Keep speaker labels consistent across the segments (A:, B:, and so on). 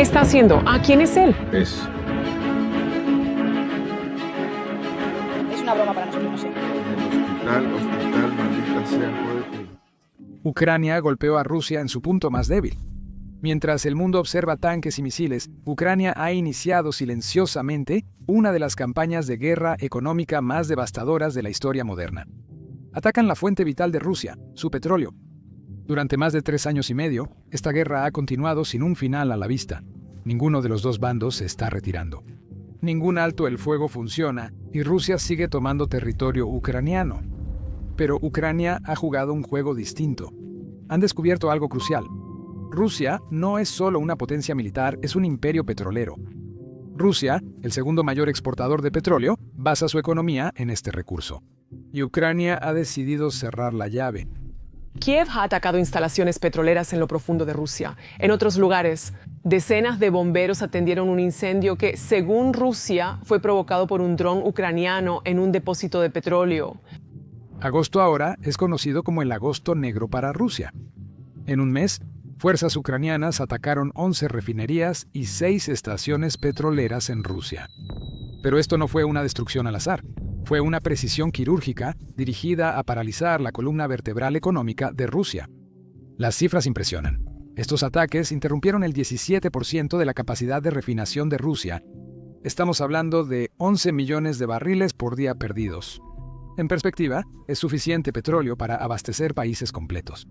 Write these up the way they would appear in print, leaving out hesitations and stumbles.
A: ¿Qué está haciendo? ¿A quién es él?
B: Es
C: una broma para nosotros, no sé.
B: hospital, maldita sea, joder.
D: Ucrania golpeó a Rusia en su punto más débil. Mientras el mundo observa tanques y misiles, Ucrania ha iniciado silenciosamente una de las campañas de guerra económica más devastadoras de la historia moderna. Atacan la fuente vital de Rusia, su petróleo. Durante más de 3 años y medio, esta guerra ha continuado sin un final a la vista. Ninguno de los dos bandos se está retirando. Ningún alto el fuego funciona y Rusia sigue tomando territorio ucraniano. Pero Ucrania ha jugado un juego distinto. Han descubierto algo crucial. Rusia no es solo una potencia militar, es un imperio petrolero. Rusia, el segundo mayor exportador de petróleo, basa su economía en este recurso. Y Ucrania ha decidido cerrar la llave.
A: Kiev ha atacado instalaciones petroleras en lo profundo de Rusia. En otros lugares, decenas de bomberos atendieron un incendio que, según Rusia, fue provocado por un dron ucraniano en un depósito de petróleo.
D: Agosto ahora es conocido como el agosto negro para Rusia. En un mes, fuerzas ucranianas atacaron 11 refinerías y 6 estaciones petroleras en Rusia. Pero esto no fue una destrucción al azar. Fue una precisión quirúrgica dirigida a paralizar la columna vertebral económica de Rusia. Las cifras impresionan. Estos ataques interrumpieron el 17% de la capacidad de refinación de Rusia. Estamos hablando de 11 millones de barriles por día perdidos. En perspectiva, es suficiente petróleo para abastecer países completos.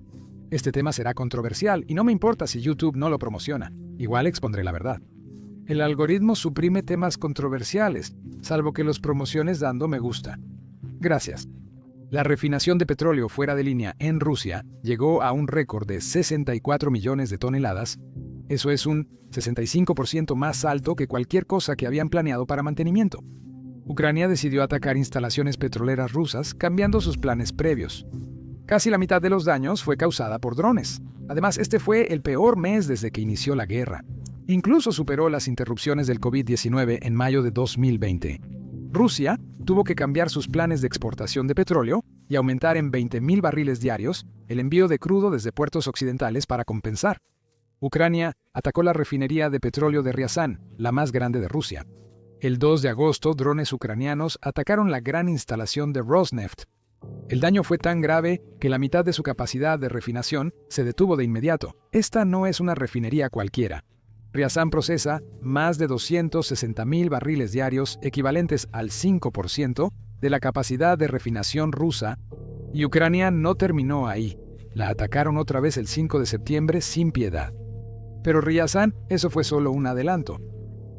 D: Este tema será controversial y no me importa si YouTube no lo promociona. Igual expondré la verdad. El algoritmo suprime temas controversiales, salvo que los promociones dando me gusta. Gracias. La refinación de petróleo fuera de línea en Rusia llegó a un récord de 64 millones de toneladas. Eso es un 65% más alto que cualquier cosa que habían planeado para mantenimiento. Ucrania decidió atacar instalaciones petroleras rusas, cambiando sus planes previos. Casi la mitad de los daños fue causada por drones. Además, este fue el peor mes desde que inició la guerra. Incluso superó las interrupciones del COVID-19 en mayo de 2020. Rusia tuvo que cambiar sus planes de exportación de petróleo y aumentar en 20.000 barriles diarios el envío de crudo desde puertos occidentales para compensar. Ucrania atacó la refinería de petróleo de Ryazan, la más grande de Rusia. El 2 de agosto, drones ucranianos atacaron la gran instalación de Rosneft. El daño fue tan grave que la mitad de su capacidad de refinación se detuvo de inmediato. Esta no es una refinería cualquiera. Ryazan procesa más de 260.000 barriles diarios, equivalentes al 5% de la capacidad de refinación rusa, y Ucrania no terminó ahí. La atacaron otra vez el 5 de septiembre sin piedad. Pero Ryazan, eso fue solo un adelanto.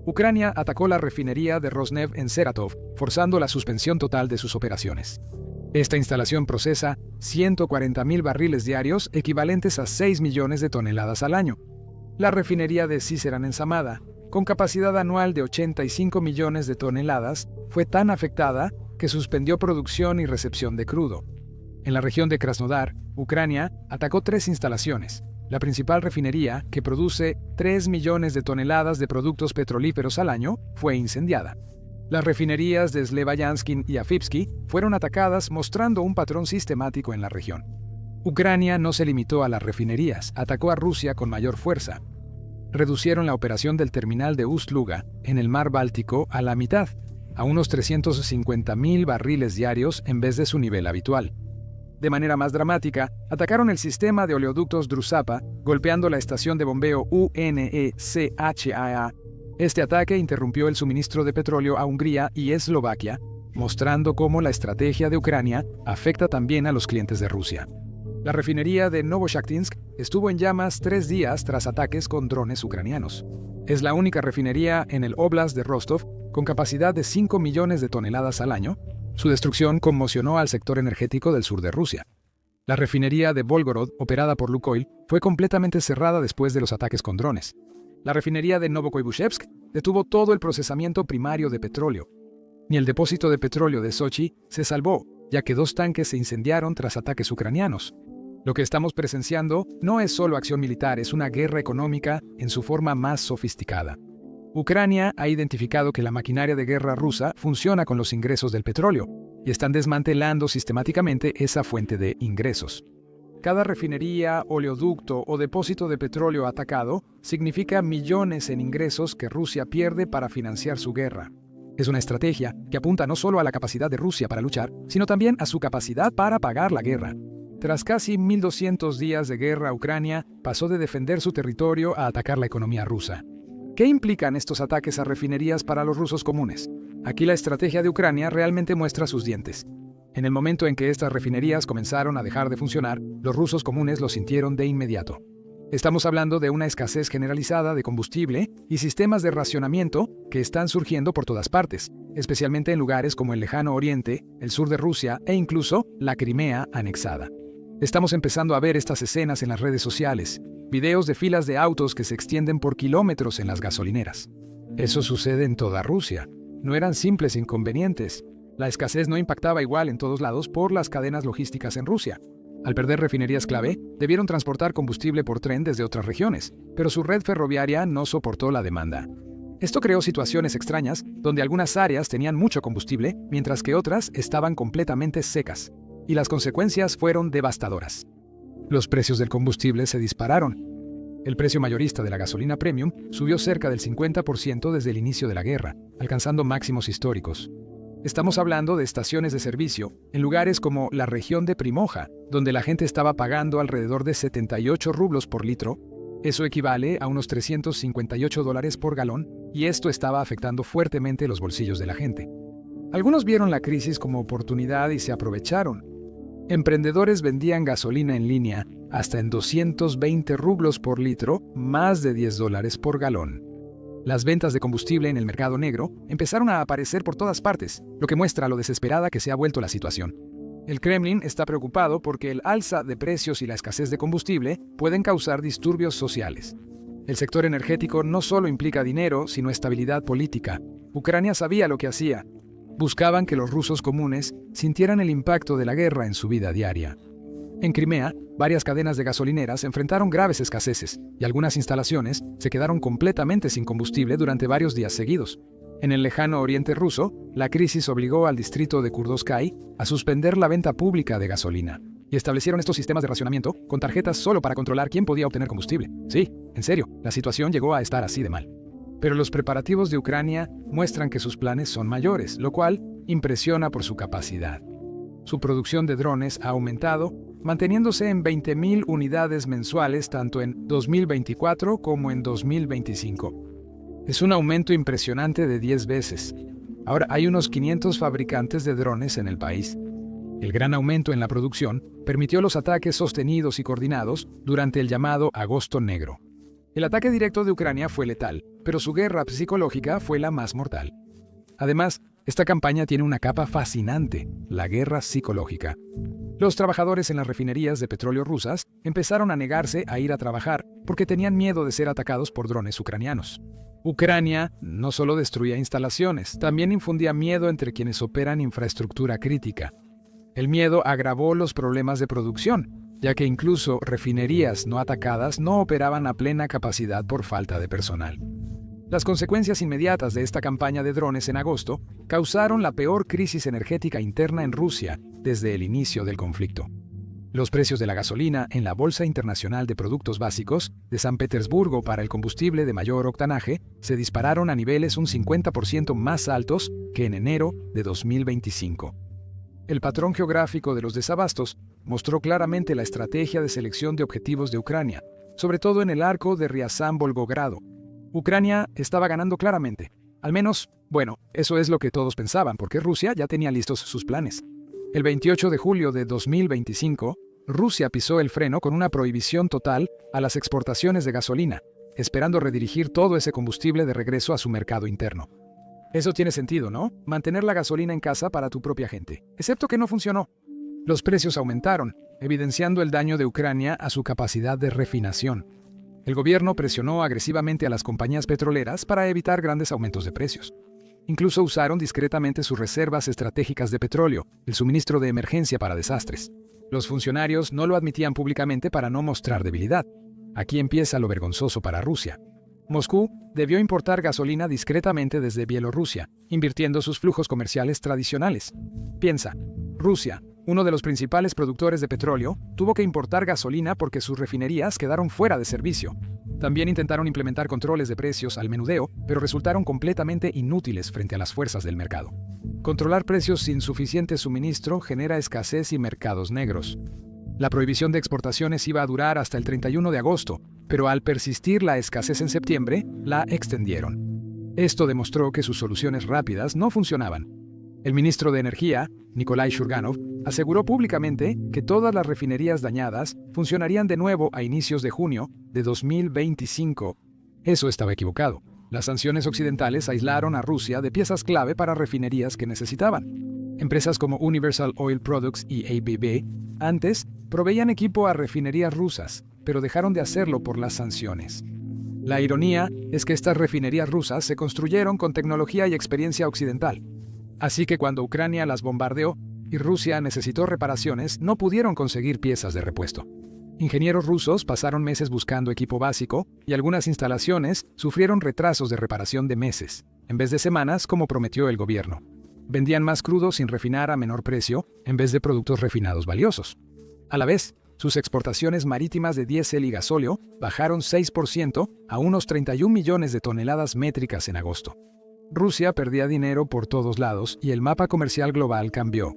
D: Ucrania atacó la refinería de Rosneft en Saratov, forzando la suspensión total de sus operaciones. Esta instalación procesa 140.000 barriles diarios, equivalentes a 6 millones de toneladas al año. La refinería de Syzran en Samara, con capacidad anual de 85 millones de toneladas, fue tan afectada que suspendió producción y recepción de crudo. En la región de Krasnodar, Ucrania atacó 3 instalaciones. La principal refinería, que produce 3 millones de toneladas de productos petrolíferos al año, fue incendiada. Las refinerías de Slevayansky y Afipsky fueron atacadas, mostrando un patrón sistemático en la región. Ucrania no se limitó a las refinerías, atacó a Rusia con mayor fuerza. Reducieron la operación del terminal de Ust-Luga, en el mar Báltico, a la mitad, a unos 350.000 barriles diarios en vez de su nivel habitual. De manera más dramática, atacaron el sistema de oleoductos Druzhba, golpeando la estación de bombeo UNECHAA. Este ataque interrumpió el suministro de petróleo a Hungría y Eslovaquia, mostrando cómo la estrategia de Ucrania afecta también a los clientes de Rusia. La refinería de Novoshakhtinsk estuvo en llamas 3 días tras ataques con drones ucranianos. Es la única refinería en el Oblast de Rostov con capacidad de 5 millones de toneladas al año. Su destrucción conmocionó al sector energético del sur de Rusia. La refinería de Volgorod, operada por Lukoil, fue completamente cerrada después de los ataques con drones. La refinería de Novokoibushevsk detuvo todo el procesamiento primario de petróleo. Ni el depósito de petróleo de Sochi se salvó, ya que 2 tanques se incendiaron tras ataques ucranianos. Lo que estamos presenciando no es solo acción militar, es una guerra económica en su forma más sofisticada. Ucrania ha identificado que la maquinaria de guerra rusa funciona con los ingresos del petróleo y están desmantelando sistemáticamente esa fuente de ingresos. Cada refinería, oleoducto o depósito de petróleo atacado significa millones en ingresos que Rusia pierde para financiar su guerra. Es una estrategia que apunta no solo a la capacidad de Rusia para luchar, sino también a su capacidad para pagar la guerra. Tras casi 1.200 días de guerra, Ucrania pasó de defender su territorio a atacar la economía rusa. ¿Qué implican estos ataques a refinerías para los rusos comunes? Aquí la estrategia de Ucrania realmente muestra sus dientes. En el momento en que estas refinerías comenzaron a dejar de funcionar, los rusos comunes lo sintieron de inmediato. Estamos hablando de una escasez generalizada de combustible y sistemas de racionamiento que están surgiendo por todas partes, especialmente en lugares como el lejano oriente, el sur de Rusia e incluso la Crimea anexada. Estamos empezando a ver estas escenas en las redes sociales, videos de filas de autos que se extienden por kilómetros en las gasolineras. Eso sucede en toda Rusia. No eran simples inconvenientes. La escasez no impactaba igual en todos lados por las cadenas logísticas en Rusia. Al perder refinerías clave, debieron transportar combustible por tren desde otras regiones, pero su red ferroviaria no soportó la demanda. Esto creó situaciones extrañas donde algunas áreas tenían mucho combustible, mientras que otras estaban completamente secas, y las consecuencias fueron devastadoras. Los precios del combustible se dispararon. El precio mayorista de la gasolina premium subió cerca del 50% desde el inicio de la guerra, alcanzando máximos históricos. Estamos hablando de estaciones de servicio en lugares como la región de Primoja, donde la gente estaba pagando alrededor de 78 rublos por litro. Eso equivale a unos $358 por galón, y esto estaba afectando fuertemente los bolsillos de la gente. Algunos vieron la crisis como oportunidad y se aprovecharon. Emprendedores vendían gasolina en línea hasta en 220 rublos por litro, más de $10 por galón. Las ventas de combustible en el mercado negro empezaron a aparecer por todas partes, lo que muestra lo desesperada que se ha vuelto la situación. El Kremlin está preocupado porque el alza de precios y la escasez de combustible pueden causar disturbios sociales. El sector energético no solo implica dinero, sino estabilidad política. Ucrania sabía lo que hacía. Buscaban que los rusos comunes sintieran el impacto de la guerra en su vida diaria. En Crimea, varias cadenas de gasolineras enfrentaron graves escaseces y algunas instalaciones se quedaron completamente sin combustible durante varios días seguidos. En el lejano oriente ruso, la crisis obligó al distrito de Kurdoskai a suspender la venta pública de gasolina y establecieron estos sistemas de racionamiento con tarjetas solo para controlar quién podía obtener combustible. Sí, en serio, la situación llegó a estar así de mal. Pero los preparativos de Ucrania muestran que sus planes son mayores, lo cual impresiona por su capacidad. Su producción de drones ha aumentado, manteniéndose en 20.000 unidades mensuales tanto en 2024 como en 2025. Es un aumento impresionante de 10 veces. Ahora hay unos 500 fabricantes de drones en el país. El gran aumento en la producción permitió los ataques sostenidos y coordinados durante el llamado Agosto Negro. El ataque directo de Ucrania fue letal, pero su guerra psicológica fue la más mortal. Además, esta campaña tiene una capa fascinante, la guerra psicológica. Los trabajadores en las refinerías de petróleo rusas empezaron a negarse a ir a trabajar porque tenían miedo de ser atacados por drones ucranianos. Ucrania no solo destruía instalaciones, también infundía miedo entre quienes operan infraestructura crítica. El miedo agravó los problemas de producción, ya que incluso refinerías no atacadas no operaban a plena capacidad por falta de personal. Las consecuencias inmediatas de esta campaña de drones en agosto causaron la peor crisis energética interna en Rusia desde el inicio del conflicto. Los precios de la gasolina en la Bolsa Internacional de Productos Básicos de San Petersburgo para el combustible de mayor octanaje se dispararon a niveles un 50% más altos que en enero de 2025. El patrón geográfico de los desabastos mostró claramente la estrategia de selección de objetivos de Ucrania, sobre todo en el arco de Riazán-Volgogrado. Ucrania estaba ganando claramente. Al menos, bueno, eso es lo que todos pensaban, porque Rusia ya tenía listos sus planes. El 28 de julio de 2025, Rusia pisó el freno con una prohibición total a las exportaciones de gasolina, esperando redirigir todo ese combustible de regreso a su mercado interno. Eso tiene sentido, ¿no? Mantener la gasolina en casa para tu propia gente. Excepto que no funcionó. Los precios aumentaron, evidenciando el daño de Ucrania a su capacidad de refinación. El gobierno presionó agresivamente a las compañías petroleras para evitar grandes aumentos de precios. Incluso usaron discretamente sus reservas estratégicas de petróleo, el suministro de emergencia para desastres. Los funcionarios no lo admitían públicamente para no mostrar debilidad. Aquí empieza lo vergonzoso para Rusia. Moscú debió importar gasolina discretamente desde Bielorrusia, invirtiendo sus flujos comerciales tradicionales. Piensa, Rusia, uno de los principales productores de petróleo, tuvo que importar gasolina porque sus refinerías quedaron fuera de servicio. También intentaron implementar controles de precios al menudeo, pero resultaron completamente inútiles frente a las fuerzas del mercado. Controlar precios sin suficiente suministro genera escasez y mercados negros. La prohibición de exportaciones iba a durar hasta el 31 de agosto, pero al persistir la escasez en septiembre, la extendieron. Esto demostró que sus soluciones rápidas no funcionaban. El ministro de Energía, Nikolai Shurganov, aseguró públicamente que todas las refinerías dañadas funcionarían de nuevo a inicios de junio de 2025. Eso estaba equivocado. Las sanciones occidentales aislaron a Rusia de piezas clave para refinerías que necesitaban. Empresas como Universal Oil Products y ABB antes proveían equipo a refinerías rusas, pero dejaron de hacerlo por las sanciones. La ironía es que estas refinerías rusas se construyeron con tecnología y experiencia occidental. Así que cuando Ucrania las bombardeó y Rusia necesitó reparaciones, no pudieron conseguir piezas de repuesto. Ingenieros rusos pasaron meses buscando equipo básico y algunas instalaciones sufrieron retrasos de reparación de meses, en vez de semanas como prometió el gobierno. Vendían más crudo sin refinar a menor precio en vez de productos refinados valiosos. A la vez, sus exportaciones marítimas de diésel y gasóleo bajaron 6% a unos 31 millones de toneladas métricas en agosto. Rusia perdía dinero por todos lados y el mapa comercial global cambió.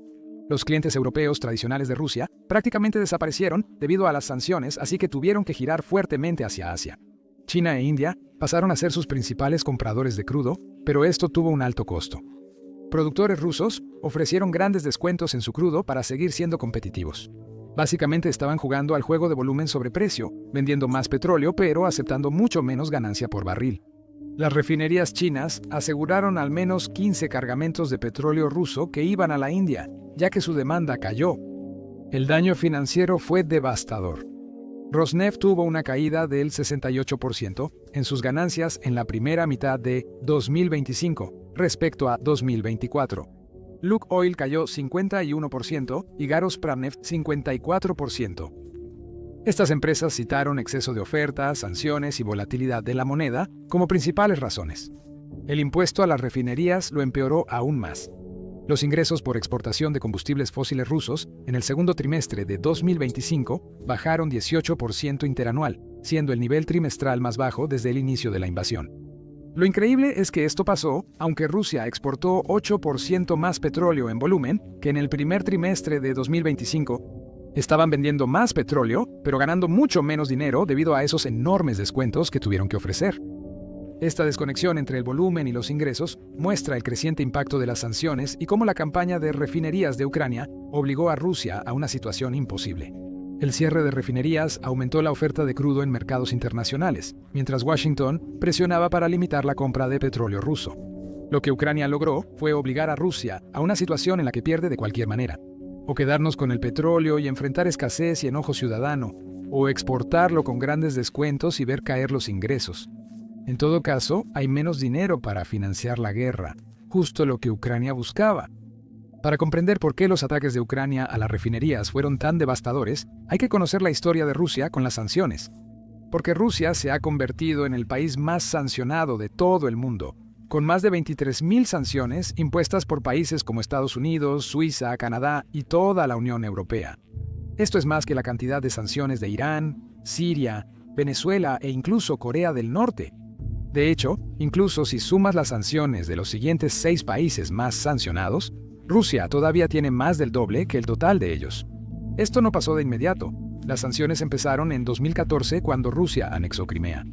D: Los clientes europeos tradicionales de Rusia prácticamente desaparecieron debido a las sanciones, así que tuvieron que girar fuertemente hacia Asia. China e India pasaron a ser sus principales compradores de crudo, pero esto tuvo un alto costo. Productores rusos ofrecieron grandes descuentos en su crudo para seguir siendo competitivos. Básicamente estaban jugando al juego de volumen sobre precio, vendiendo más petróleo pero aceptando mucho menos ganancia por barril. Las refinerías chinas aseguraron al menos 15 cargamentos de petróleo ruso que iban a la India, ya que su demanda cayó. El daño financiero fue devastador. Rosneft tuvo una caída del 68% en sus ganancias en la primera mitad de 2025 respecto a 2024. Lukoil cayó 51% y Gazprom 54%. Estas empresas citaron exceso de oferta, sanciones y volatilidad de la moneda como principales razones. El impuesto a las refinerías lo empeoró aún más. Los ingresos por exportación de combustibles fósiles rusos en el segundo trimestre de 2025 bajaron 18% interanual, siendo el nivel trimestral más bajo desde el inicio de la invasión. Lo increíble es que esto pasó aunque Rusia exportó 8% más petróleo en volumen que en el primer trimestre de 2025. Estaban vendiendo más petróleo, pero ganando mucho menos dinero debido a esos enormes descuentos que tuvieron que ofrecer. Esta desconexión entre el volumen y los ingresos muestra el creciente impacto de las sanciones y cómo la campaña de refinerías de Ucrania obligó a Rusia a una situación imposible. El cierre de refinerías aumentó la oferta de crudo en mercados internacionales, mientras Washington presionaba para limitar la compra de petróleo ruso. Lo que Ucrania logró fue obligar a Rusia a una situación en la que pierde de cualquier manera. O quedarnos con el petróleo y enfrentar escasez y enojo ciudadano, o exportarlo con grandes descuentos y ver caer los ingresos. En todo caso, hay menos dinero para financiar la guerra, justo lo que Ucrania buscaba. Para comprender por qué los ataques de Ucrania a las refinerías fueron tan devastadores, hay que conocer la historia de Rusia con las sanciones. Porque Rusia se ha convertido en el país más sancionado de todo el mundo, con más de 23.000 sanciones impuestas por países como Estados Unidos, Suiza, Canadá y toda la Unión Europea. Esto es más que la cantidad de sanciones de Irán, Siria, Venezuela e incluso Corea del Norte. De hecho, incluso si sumas las sanciones de los siguientes 6 países más sancionados, Rusia todavía tiene más del doble que el total de ellos. Esto no pasó de inmediato. Las sanciones empezaron en 2014 cuando Rusia anexó Crimea.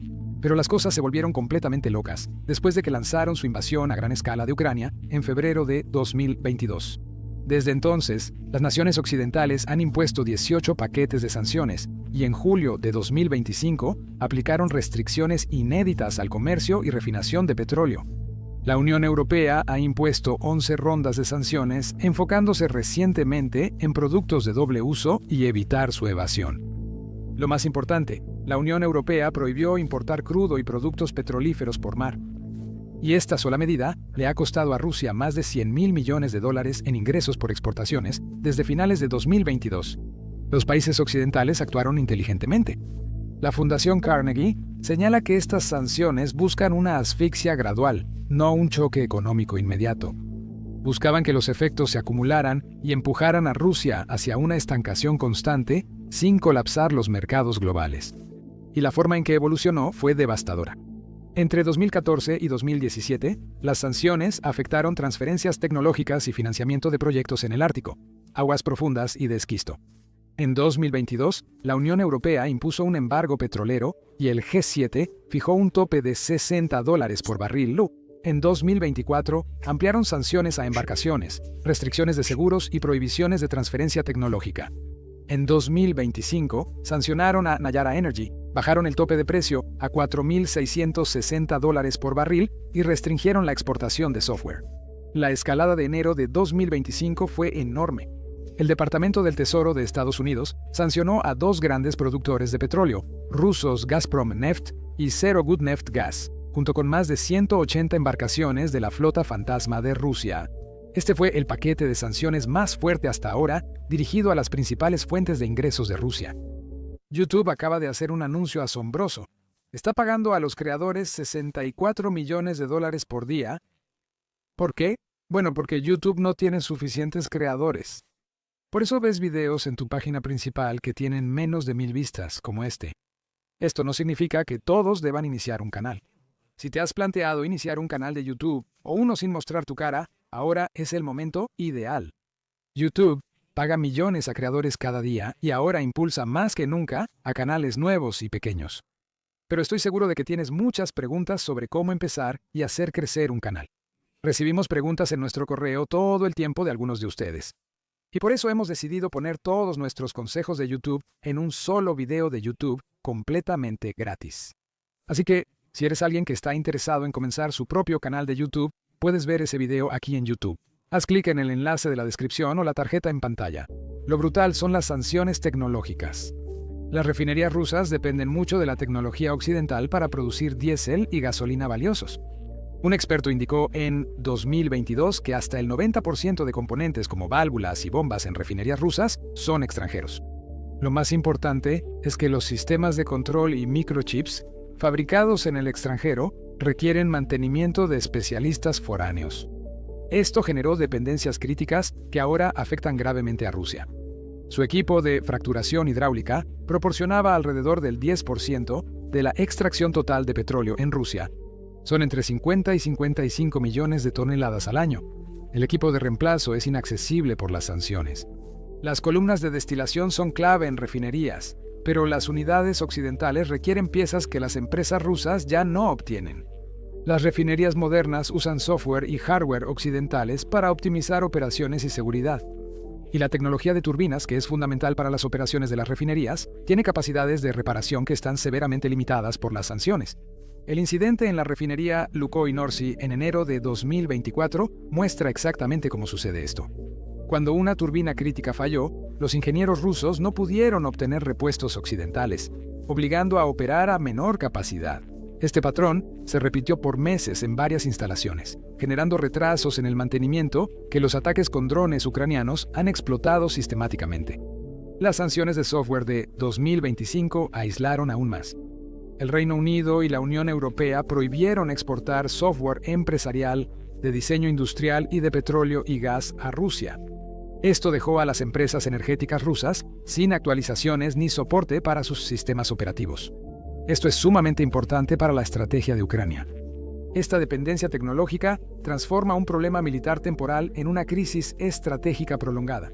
D: Pero las cosas se volvieron completamente locas después de que lanzaron su invasión a gran escala de Ucrania en febrero de 2022. Desde entonces, las naciones occidentales han impuesto 18 paquetes de sanciones y en julio de 2025 aplicaron restricciones inéditas al comercio y refinación de petróleo. La Unión Europea ha impuesto 11 rondas de sanciones enfocándose recientemente en productos de doble uso y evitar su evasión. Lo más importante, la Unión Europea prohibió importar crudo y productos petrolíferos por mar. Y esta sola medida le ha costado a Rusia más de $100.000 millones en ingresos por exportaciones desde finales de 2022. Los países occidentales actuaron inteligentemente. La Fundación Carnegie señala que estas sanciones buscan una asfixia gradual, no un choque económico inmediato. Buscaban que los efectos se acumularan y empujaran a Rusia hacia una estancación constante sin colapsar los mercados globales. Y la forma en que evolucionó fue devastadora. Entre 2014 y 2017, las sanciones afectaron transferencias tecnológicas y financiamiento de proyectos en el Ártico, aguas profundas y de esquisto. En 2022, la Unión Europea impuso un embargo petrolero y el G7 fijó un tope de $60 por barril. En 2024, ampliaron sanciones a embarcaciones, restricciones de seguros y prohibiciones de transferencia tecnológica. En 2025, sancionaron a Nayara Energy, bajaron el tope de precio a $4.660 por barril y restringieron la exportación de software. La escalada de enero de 2025 fue enorme. El Departamento del Tesoro de Estados Unidos sancionó a dos grandes productores de petróleo, rusos Gazprom Neft y Zero Good Neft Gas, junto con más de 180 embarcaciones de la flota fantasma de Rusia. Este fue el paquete de sanciones más fuerte hasta ahora, dirigido a las principales fuentes de ingresos de Rusia. YouTube acaba de hacer un anuncio asombroso. Está pagando a los creadores $64 millones por día. ¿Por qué? Bueno, porque YouTube no tiene suficientes creadores. Por eso ves videos en tu página principal que tienen menos de 1000 vistas, como este. Esto no significa que todos deban iniciar un canal. Si te has planteado iniciar un canal de YouTube o uno sin mostrar tu cara, ahora es el momento ideal. YouTube paga millones a creadores cada día y ahora impulsa más que nunca a canales nuevos y pequeños. Pero estoy seguro de que tienes muchas preguntas sobre cómo empezar y hacer crecer un canal. Recibimos preguntas en nuestro correo todo el tiempo de algunos de ustedes. Y por eso hemos decidido poner todos nuestros consejos de YouTube en un solo video de YouTube completamente gratis. Así que, si eres alguien que está interesado en comenzar su propio canal de YouTube, puedes ver ese video aquí en YouTube. Haz clic en el enlace de la descripción o la tarjeta en pantalla. Lo brutal son las sanciones tecnológicas. Las refinerías rusas dependen mucho de la tecnología occidental para producir diésel y gasolina valiosos. Un experto indicó en 2022 que hasta el 90% de componentes como válvulas y bombas en refinerías rusas son extranjeros. Lo más importante es que los sistemas de control y microchips fabricados en el extranjero requieren mantenimiento de especialistas foráneos. Esto generó dependencias críticas que ahora afectan gravemente a Rusia. Su equipo de fracturación hidráulica proporcionaba alrededor del 10% de la extracción total de petróleo en Rusia. Son entre 50 y 55 millones de toneladas al año. El equipo de reemplazo es inaccesible por las sanciones. Las columnas de destilación son clave en refinerías, pero las unidades occidentales requieren piezas que las empresas rusas ya no obtienen. Las refinerías modernas usan software y hardware occidentales para optimizar operaciones y seguridad. Y la tecnología de turbinas, que es fundamental para las operaciones de las refinerías, tiene capacidades de reparación que están severamente limitadas por las sanciones. El incidente en la refinería Lukoil Norci en enero de 2024 muestra exactamente cómo sucede esto. Cuando una turbina crítica falló, los ingenieros rusos no pudieron obtener repuestos occidentales, obligando a operar a menor capacidad. Este patrón se repitió por meses en varias instalaciones, generando retrasos en el mantenimiento que los ataques con drones ucranianos han explotado sistemáticamente. Las sanciones de software de 2025 aislaron aún más. El Reino Unido y la Unión Europea prohibieron exportar software empresarial, de diseño industrial y de petróleo y gas a Rusia. Esto dejó a las empresas energéticas rusas sin actualizaciones ni soporte para sus sistemas operativos. Esto es sumamente importante para la estrategia de Ucrania. Esta dependencia tecnológica transforma un problema militar temporal en una crisis estratégica prolongada.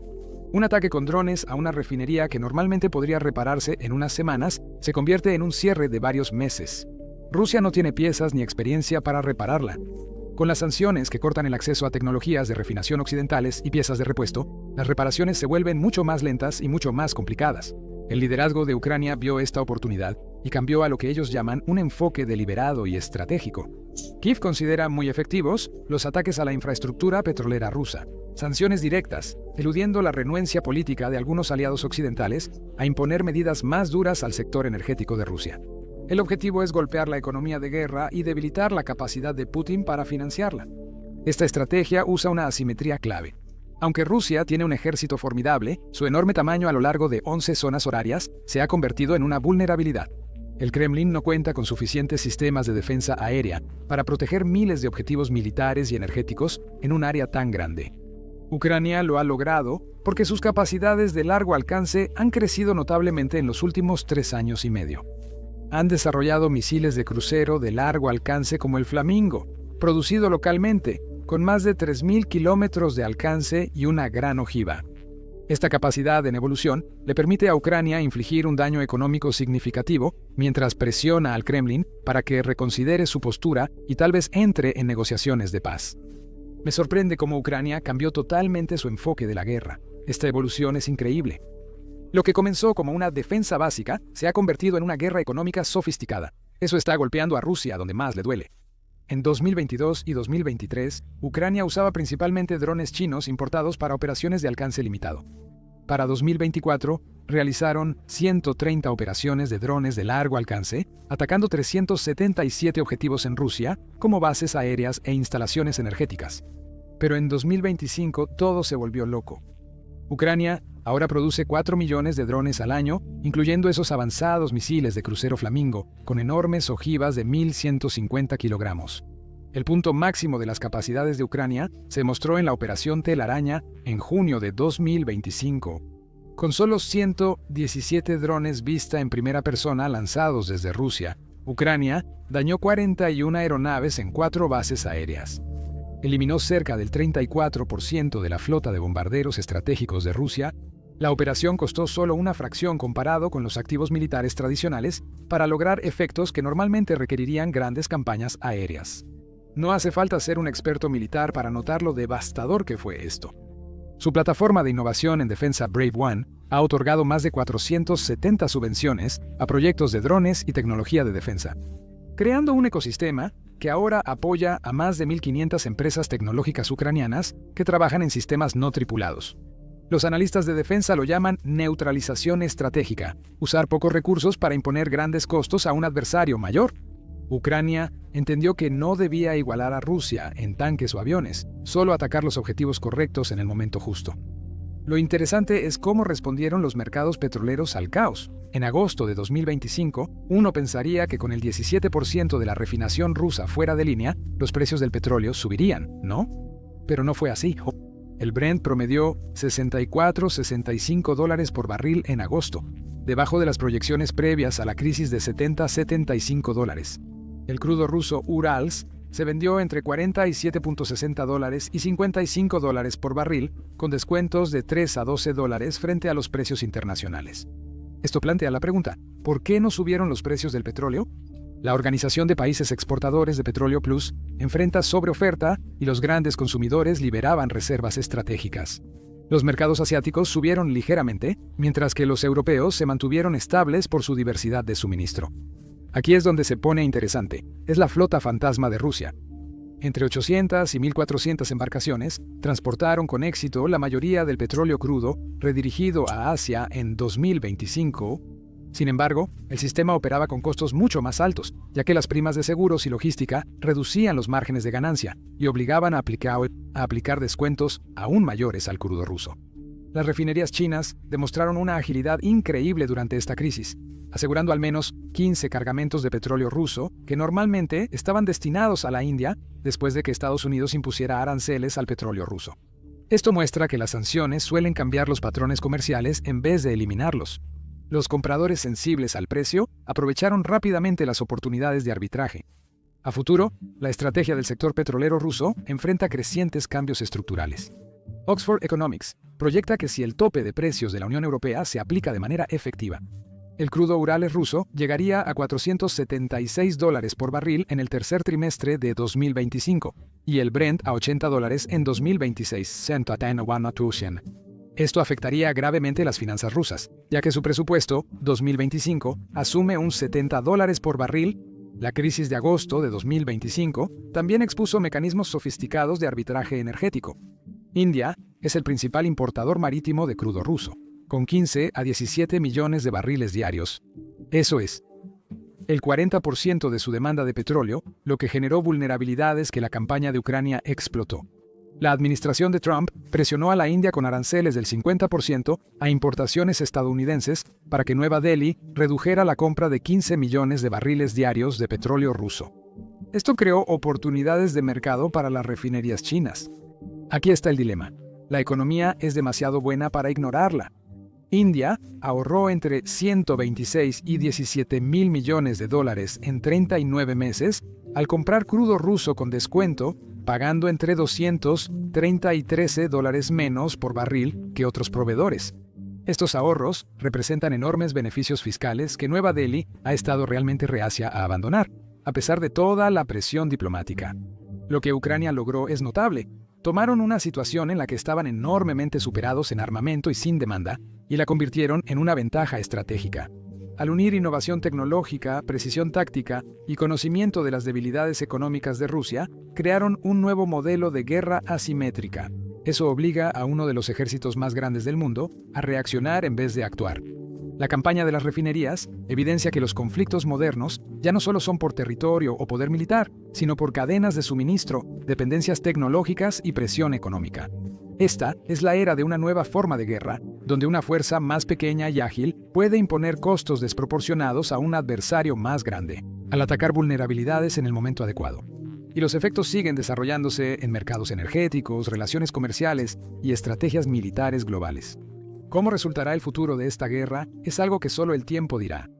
D: Un ataque con drones a una refinería que normalmente podría repararse en unas semanas se convierte en un cierre de varios meses. Rusia no tiene piezas ni experiencia para repararla. Con las sanciones que cortan el acceso a tecnologías de refinación occidentales y piezas de repuesto, las reparaciones se vuelven mucho más lentas y mucho más complicadas. El liderazgo de Ucrania vio esta oportunidad y cambió a lo que ellos llaman un enfoque deliberado y estratégico. Kiev considera muy efectivos los ataques a la infraestructura petrolera rusa, sanciones directas, eludiendo la renuencia política de algunos aliados occidentales a imponer medidas más duras al sector energético de Rusia. El objetivo es golpear la economía de guerra y debilitar la capacidad de Putin para financiarla. Esta estrategia usa una asimetría clave. Aunque Rusia tiene un ejército formidable, su enorme tamaño a lo largo de 11 zonas horarias se ha convertido en una vulnerabilidad. El Kremlin no cuenta con suficientes sistemas de defensa aérea para proteger miles de objetivos militares y energéticos en un área tan grande. Ucrania lo ha logrado porque sus capacidades de largo alcance han crecido notablemente en los últimos 3 años y medio. Han desarrollado misiles de crucero de largo alcance como el Flamingo, producido localmente, con más de 3.000 kilómetros de alcance y una gran ojiva. Esta capacidad en evolución le permite a Ucrania infligir un daño económico significativo mientras presiona al Kremlin para que reconsidere su postura y tal vez entre en negociaciones de paz. Me sorprende cómo Ucrania cambió totalmente su enfoque de la guerra. Esta evolución es increíble. Lo que comenzó como una defensa básica se ha convertido en una guerra económica sofisticada. Eso está golpeando a Rusia donde más le duele. En 2022 y 2023, Ucrania usaba principalmente drones chinos importados para operaciones de alcance limitado. Para 2024, realizaron 130 operaciones de drones de largo alcance, atacando 377 objetivos en Rusia, como bases aéreas e instalaciones energéticas. Pero en 2025 todo se volvió loco. Ucrania ahora produce 4 millones de drones al año, incluyendo esos avanzados misiles de crucero Flamingo, con enormes ojivas de 1.150 kilogramos. El punto máximo de las capacidades de Ucrania se mostró en la Operación Telaraña en junio de 2025. Con solo 117 drones vista en primera persona lanzados desde Rusia, Ucrania dañó 41 aeronaves en 4 bases aéreas. Eliminó cerca del 34% de la flota de bombarderos estratégicos de Rusia. La operación costó solo una fracción comparado con los activos militares tradicionales para lograr efectos que normalmente requerirían grandes campañas aéreas. No hace falta ser un experto militar para notar lo devastador que fue esto. Su plataforma de innovación en defensa Brave One ha otorgado más de 470 subvenciones a proyectos de drones y tecnología de defensa, creando un ecosistema que ahora apoya a más de 1.500 empresas tecnológicas ucranianas que trabajan en sistemas no tripulados. Los analistas de defensa lo llaman neutralización estratégica, usar pocos recursos para imponer grandes costos a un adversario mayor. Ucrania entendió que no debía igualar a Rusia en tanques o aviones, solo atacar los objetivos correctos en el momento justo. Lo interesante es cómo respondieron los mercados petroleros al caos. En agosto de 2025, uno pensaría que con el 17% de la refinación rusa fuera de línea, los precios del petróleo subirían, ¿no? Pero no fue así. El Brent promedió $64-65 por barril en agosto, debajo de las proyecciones previas a la crisis de $70-75. El crudo ruso Urals se vendió entre $47.60 y $55 por barril, con descuentos de $3 a $12 frente a los precios internacionales. Esto plantea la pregunta, ¿por qué no subieron los precios del petróleo? La Organización de Países Exportadores de Petróleo Plus enfrenta sobreoferta y los grandes consumidores liberaban reservas estratégicas. Los mercados asiáticos subieron ligeramente, mientras que los europeos se mantuvieron estables por su diversidad de suministro. Aquí es donde se pone interesante, es la flota fantasma de Rusia. Entre 800 y 1.400 embarcaciones transportaron con éxito la mayoría del petróleo crudo redirigido a Asia en 2025. Sin embargo, el sistema operaba con costos mucho más altos, ya que las primas de seguros y logística reducían los márgenes de ganancia y obligaban a aplicar descuentos aún mayores al crudo ruso. Las refinerías chinas demostraron una agilidad increíble durante esta crisis, asegurando al menos 15 cargamentos de petróleo ruso que normalmente estaban destinados a la India después de que Estados Unidos impusiera aranceles al petróleo ruso. Esto muestra que las sanciones suelen cambiar los patrones comerciales en vez de eliminarlos. Los compradores sensibles al precio aprovecharon rápidamente las oportunidades de arbitraje. A futuro, la estrategia del sector petrolero ruso enfrenta crecientes cambios estructurales. Oxford Economics proyecta que si el tope de precios de la Unión Europea se aplica de manera efectiva, el crudo Urales ruso llegaría a $476 por barril en el tercer trimestre de 2025 y el Brent a $80 en 2026. Esto afectaría gravemente las finanzas rusas, ya que su presupuesto 2025 asume un $70 por barril. La crisis de agosto de 2025 también expuso mecanismos sofisticados de arbitraje energético. India es el principal importador marítimo de crudo ruso, con 15 a 17 millones de barriles diarios. Eso es, el 40% de su demanda de petróleo, lo que generó vulnerabilidades que la campaña de Ucrania explotó. La administración de Trump presionó a la India con aranceles del 50% a importaciones estadounidenses para que Nueva Delhi redujera la compra de 15 millones de barriles diarios de petróleo ruso. Esto creó oportunidades de mercado para las refinerías chinas. Aquí está el dilema. La economía es demasiado buena para ignorarla. India ahorró entre 126 y 17 mil millones de dólares en 39 meses al comprar crudo ruso con descuento, pagando entre 230 y 13 dólares menos por barril que otros proveedores. Estos ahorros representan enormes beneficios fiscales que Nueva Delhi ha estado realmente reacia a abandonar, a pesar de toda la presión diplomática. Lo que Ucrania logró es notable. Tomaron una situación en la que estaban enormemente superados en armamento y sin demanda, y la convirtieron en una ventaja estratégica. Al unir innovación tecnológica, precisión táctica y conocimiento de las debilidades económicas de Rusia, crearon un nuevo modelo de guerra asimétrica. Eso obliga a uno de los ejércitos más grandes del mundo a reaccionar en vez de actuar. La campaña de las refinerías evidencia que los conflictos modernos ya no solo son por territorio o poder militar, sino por cadenas de suministro, dependencias tecnológicas y presión económica. Esta es la era de una nueva forma de guerra, donde una fuerza más pequeña y ágil puede imponer costos desproporcionados a un adversario más grande, al atacar vulnerabilidades en el momento adecuado. Y los efectos siguen desarrollándose en mercados energéticos, relaciones comerciales y estrategias militares globales. ¿Cómo resultará el futuro de esta guerra? Es algo que solo el tiempo dirá.